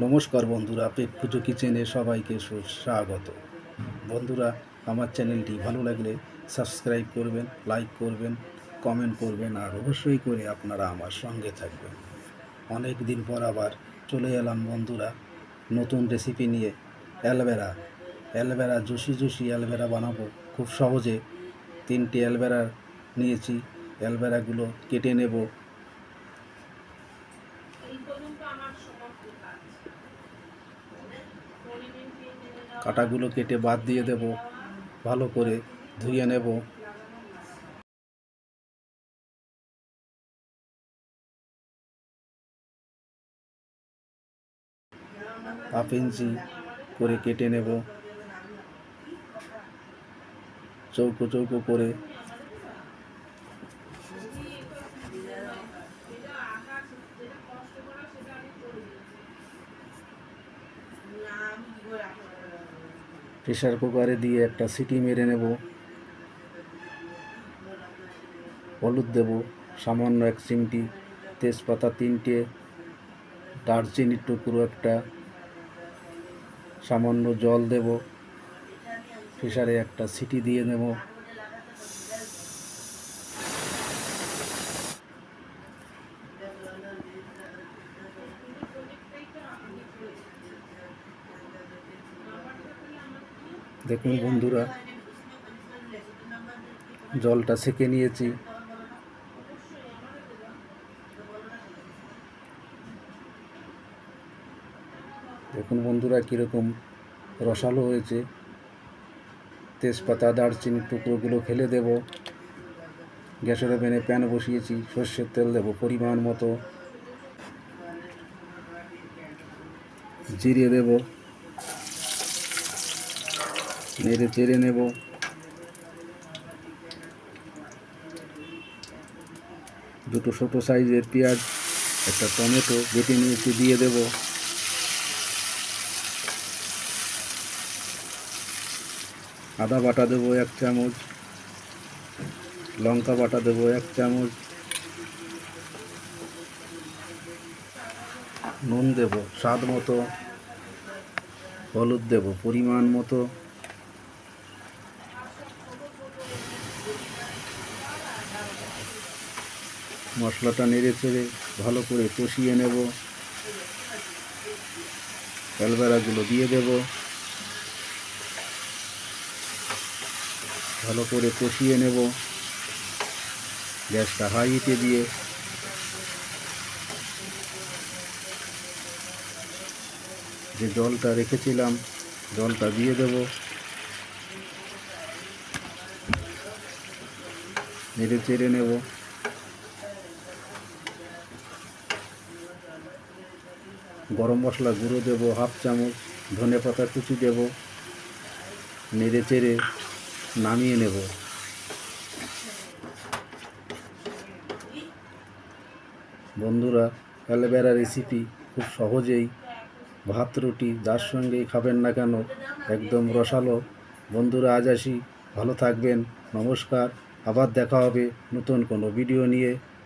নমস্কার বন্ধুরা, পেটপুজো কিচেনে সবাইকে সুস্বাগত। বন্ধুরা, আমার চ্যানেলটি ভালো লাগলে সাবস্ক্রাইব করবেন, লাইক করবেন, কমেন্ট করবেন, আর অবশ্যই করে আপনারা আমার সঙ্গে থাকবেন। অনেক দিন পর আবার চলে এলাম বন্ধুরা নতুন রেসিপি নিয়ে। অ্যালভেরা জুসি অ্যালভেরা বানাবো খুব সহজে। 3টে অ্যালভেরা নিয়েছি, অ্যালভেরাগুলো কেটে নেব। কাটাগুলো কেটে বাদ দিয়ে দেব, ভালো করে ধুয়ে নেব। হাফ ইঞ্চি করে কেটে নেব, চৌকো চৌকো করে। প্রেসার কুকারে দিয়ে একটা সিটি মেরে নেব। হলুদ দেব সামান্য 1 চিমটি, তেজপাতা 3টে, দারচিনির টুকরো একটা, সামান্য জল দেব। প্রেসারে একটা সিটি দিয়ে নেব। দেখুন বন্ধুরা, জলটা সেঁকে নিয়েছি। দেখুন বন্ধুরা কীরকম রসালো হয়েছে। তেজপাতা দারচিনির টুকরোগুলো ফেলে দেব। গ্যাসের ওভেনে প্যান বসিয়েছি, সর্ষের তেল দেব পরিমাণ মতো, জিরে দেব, নেড়ে চেড়ে নেব। দুটো ছোটো সাইজের পেঁয়াজ, একটা টমেটো কেটে নিয়েছি দিয়ে দেব। আদা বাটা দেবো 1 চামচ, লঙ্কা বাটা দেবো 1 চামচ, নুন দেব স্বাদ মতো, হলুদ দেব পরিমাণ মতো। মশলাটা নেড়ে চেড়ে ভালো করে কষিয়ে নেব। অ্যালভেরাগুলো দিয়ে দেব, ভালো করে কষিয়ে নেব। গ্যাসটা হাই হিটে দিয়ে যে জলটা রেখেছিলাম জলটা দিয়ে দেব। নেড়ে চেড়ে নেব। গরম মশলা গুঁড়ো দেব 1/2 চামচ, ধনে পাতা কুচি দেব, নেড়ে চেড়ে নামিয়ে নেব। বন্ধুরা, অ্যালভেরা রেসিপি খুব সহজেই ভাত রুটি যার সঙ্গেই খাবেন না কেন একদম রসালো। বন্ধুরা, আজ আসি, ভালো থাকবেন, নমস্কার। আবার দেখা হবে নতুন কোনো ভিডিও নিয়ে।